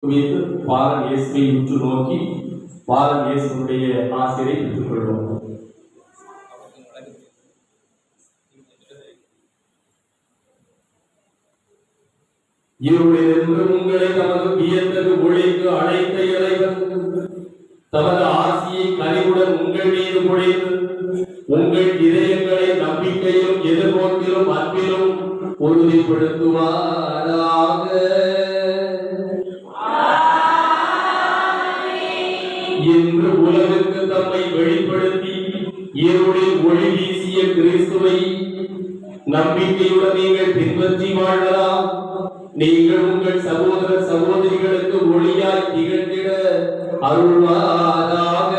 வைத்து பாலன் இயேசுவை உற்று நோக்கி பாலன் இயேசுடைய ஆசிரியரை பெற்றுக்கொள்வோம். இருளிலிருந்து உங்களை தமது வியத்தகு ஒளிக்கு அழைத்த இறைவன் தமது ஆசியை கனிவுடன் உங்கள் மீது பொழிந்து உங்கள் இதயங்களை நம்பிக்கையிலும் எதிர்நோக்கிலும் அன்பிலும் உறுதிப்படுத்துவாராக. இன்று உலகுக்கு தம்மை வெளிப்படுத்தி இருளில் ஒளி வீசிய கிறிஸ்துவை நம்பிக்கையுடன் நீங்கள் பின்பற்றி வாழலாம். நீங்கள் உங்கள் சகோதர சகோதரிகளுக்கு ஒளியாய் திகழ்ந்திட அருள்வாராக.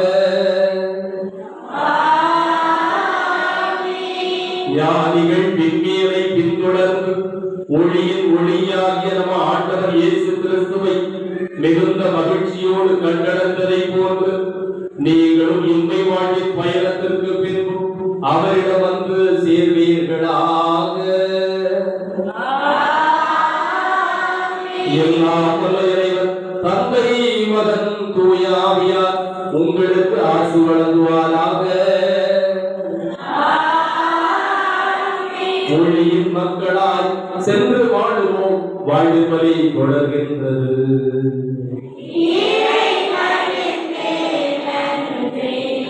ஞானிகள் விண்மீனை பின்தொடர்ந்து ஒளியின் ஒளியாகிய நம்ம ஆண்டவர் இயேசு கிறிஸ்துவை மிகுந்த மகிழ்ச்சியோடு கண்டடைந்ததை போன்று நீங்களும் இன்மை வாழ்வின் பயணத்திற்கு பின்பு அவரிடம் வந்து சேர்வீர்களாக. எல்லாம் வல்ல இறைவன் தந்தை மகன் தூய ஆவியார் உங்களுக்கு ஆசி வழங்குவாராக. ஒளியின் மக்களாய் சென்று வாழுவோம். வாழ்வு பலி தொடர்கின்றது.